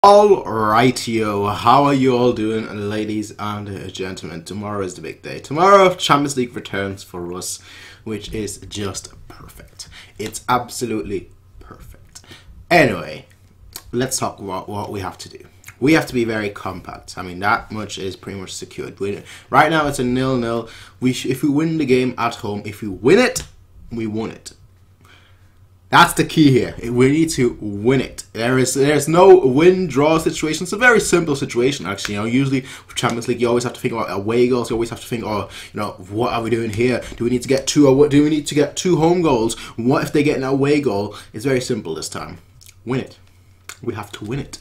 Alright, yo, how are you all doing, ladies and gentlemen? Tomorrow is the big day. Tomorrow, Champions League returns for us, which is just perfect. It's absolutely perfect. Anyway, let's talk about what we have to do. We have to be very compact. I mean, that much is pretty much secured. Right now, it's a 0-0. If we win the game at home, if we win it, we won it. That's the key here. We need to win it. There's no win-draw situation. It's a very simple situation, actually. You know, usually with Champions League, you always have to think about away goals. You always have to think, oh, you know, what are we doing here? Do we need to get two? Or what do we need to get 2 home goals? What if they get an away goal? It's very simple this time. Win it. We have to win it.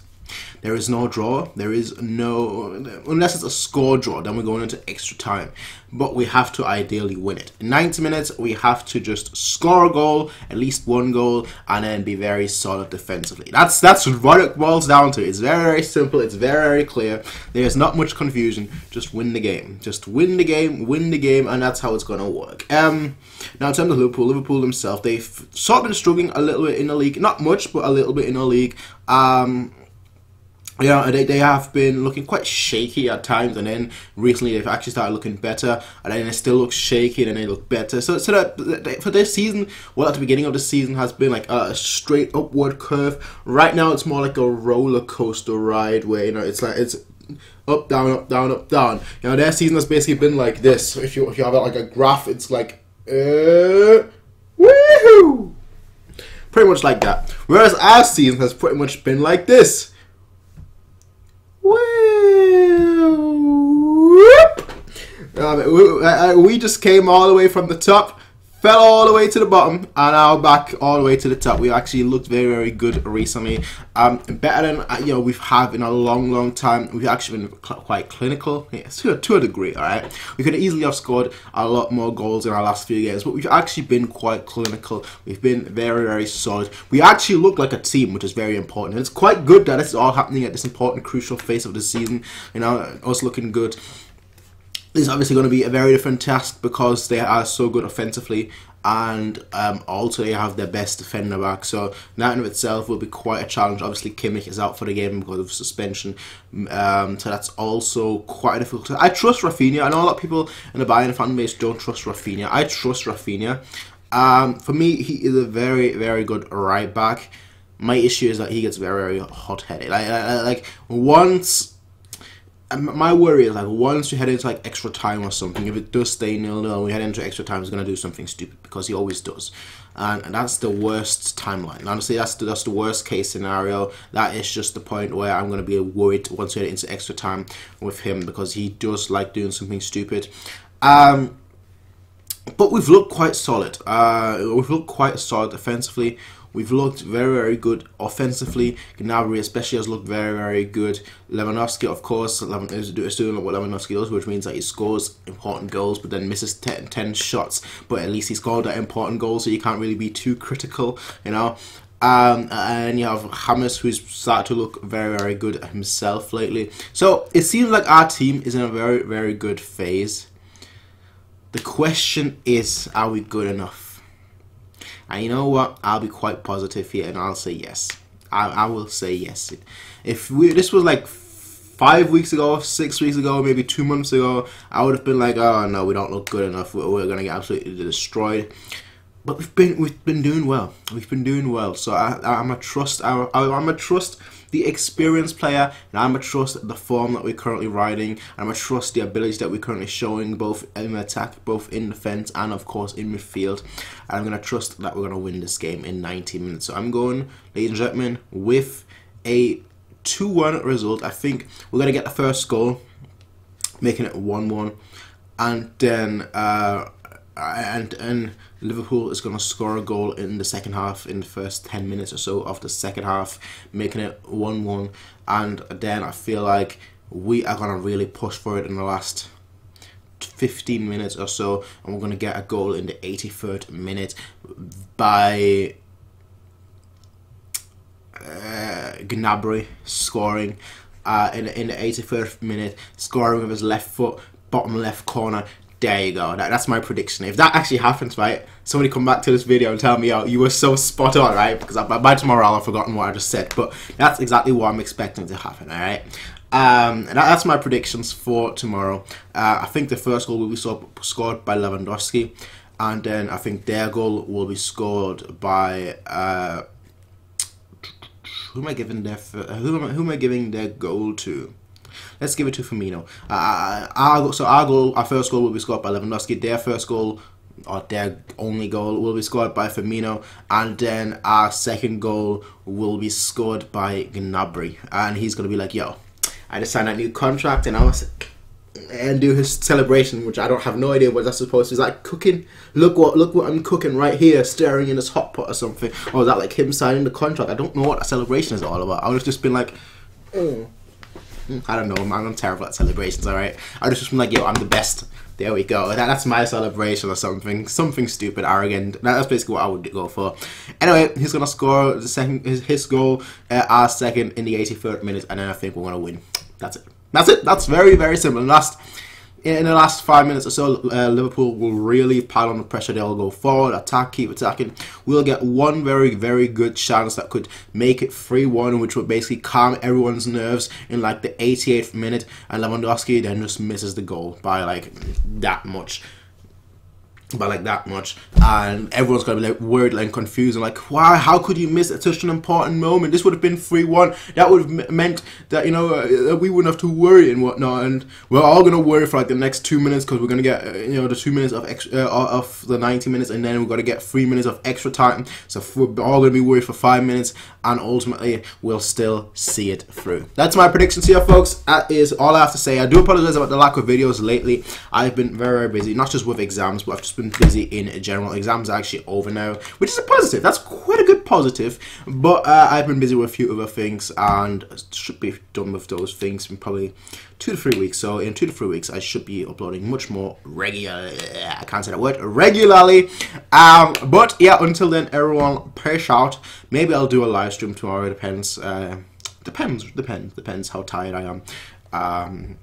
There is no draw. There is no, unless it's a score draw, then we're going into extra time. But we have to ideally win it. In 90 minutes, we have to just score a goal, at least 1 goal, and then be very solid defensively. That's what it boils down to. It's very, very simple. It's very, very clear. There's not much confusion. Just win the game. Just win the game, and that's how it's going to work. Now, in terms of Liverpool themselves, they've sort of been struggling a little bit in the league. Not much, but a little bit in the league. Yeah, they have been looking quite shaky at times, and then recently they've actually started looking better, and then they still look shaky, and then they look better. So that for this season, well, at the beginning of the season has been like a straight upward curve. Right now, it's more like a roller coaster ride, where it's up, down, up, down, up, down. You know, their season has basically been like this. If you have it like a graph, it's like woohoo, pretty much like that. Whereas our season has pretty much been like this. We just came all the way from the top, fell all the way to the bottom, and now back all the way to the top. We actually looked very, very good recently. Better than we've had in a long time. We've actually been quite clinical, yes, to a degree. All right, we could easily have scored a lot more goals in our last few games, but we've actually been quite clinical. We've been very, very solid. We actually look like a team, which is very important. And it's quite good that this is all happening at this important, crucial phase of the season. You know, us looking good. It's obviously going to be a very different task because they are so good offensively, and also they have their best defender back, so that in of itself will be quite a challenge. Obviously Kimmich is out for the game because of suspension, so that's also quite difficult. I trust Rafinha. I know a lot of people in the Bayern fan base don't trust Rafinha. I trust Rafinha. For me, he is a very, very good right back. My issue is that he gets very, very hot-headed. Like once... My worry is, like, once we head into like extra time or something, if it does stay 0-0, we head into extra time, he's going to do something stupid, because he always does, and that's the worst timeline. Honestly, that's the worst case scenario. That is just the point where I'm going to be worried once we head into extra time with him, because he does like doing something stupid. But we've looked quite solid. We've looked quite solid defensively. We've looked very, very good offensively. Gnabry especially has looked very, very good. Lewandowski, of course, is doing what Lewandowski does, which means that he scores important goals, but then misses 10 shots. But at least he scored that important goal, so you can't really be too critical, you know. And you have James, who's started to look very, very good himself lately. So it seems like our team is in a very, very good phase. The question is, are we good enough? And you know what? I'll be quite positive here, and I'll say yes. I will say yes. If this was like 5 weeks ago, 6 weeks ago, maybe 2 months ago, I would have been like, oh no, we don't look good enough. We're gonna get absolutely destroyed. But we've been doing well. We've been doing well. So I'm gonna trust the experienced player, and I'm gonna trust the form that we're currently riding. I'm gonna trust the abilities that we're currently showing, both in attack, both in defense, and of course in midfield. And I'm gonna trust that we're gonna win this game in 90 minutes. So I'm going, ladies and gentlemen, with a 2-1 result. I think we're gonna get the first goal, making it 1-1, and then and Liverpool is going to score a goal in the second half, in the first 10 minutes or so of the second half, making it 1-1. And then I feel like we are going to really push for it in the last 15 minutes or so, and we're going to get a goal in the 83rd minute by Gnabry scoring in the 81st minute, scoring with his left foot, bottom left corner, there you go. That's my prediction. If that actually happens, right, somebody come back to this video and tell me, oh, you were so spot on, right? Because by tomorrow I'll have forgotten what I just said. But that's exactly what I'm expecting to happen, all right? That's my predictions for tomorrow. I think the first goal will be scored by Lewandowski. And then I think their goal will be scored by... who am I giving their goal to? Let's give it to Firmino. Our first goal will be scored by Lewandowski. Their first goal, or their only goal, will be scored by Firmino. And then our second goal will be scored by Gnabry. And he's going to be like, yo, I just signed that new contract, and do his celebration, which I don't have no idea what that's supposed to. Is that cooking? Look what I'm cooking right here, stirring in this hot pot or something. Or is that like him signing the contract? I don't know what that celebration is all about. I would have just been like, I don't know, man, I'm terrible at celebrations, alright? I would have just been like, yo, I'm the best. There we go. That's my celebration or something. Something stupid, arrogant. That's basically what I would go for. Anyway, he's going to score his goal, our second in the 83rd minute, and then I think we're going to win. That's it. That's it. That's very, very simple. In the last 5 minutes or so, Liverpool will really pile on the pressure. They'll go forward, attack, keep attacking. We'll get one very, very good chance that could make it 3-1, which would basically calm everyone's nerves in like the 88th minute. And Lewandowski then just misses the goal by like that much. And everyone's gonna be like worried and confused and like, why? How could you miss such an important moment? This would have been 3-1. That would have meant that, you know, we wouldn't have to worry and whatnot. And we're all gonna worry for like the next 2 minutes because we're gonna get the 2 minutes of of the 90 minutes, and then we're gonna get 3 minutes of extra time. So we're all gonna be worried for 5 minutes, and ultimately we'll still see it through. That's my predictions here, folks. That is all I have to say. I do apologize about the lack of videos lately. I've been very, very busy, not just with exams, but I've just been busy in general. Exams are actually over now, which is a positive. That's quite a good positive. But I've been busy with a few other things, and should be done with those things in probably 2 to 3 weeks. So in 2 to 3 weeks, I should be uploading much more regularly. I can't say that word, regularly. But yeah, until then, everyone, peace out. Maybe I'll do a live stream tomorrow. Depends. Depends how tired I am.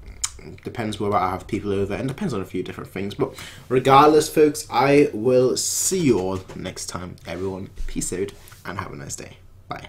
Depends whether I have people over, and depends on a few different things. But regardless, folks, I will see you all next time. Everyone, peace out and have a nice day. Bye.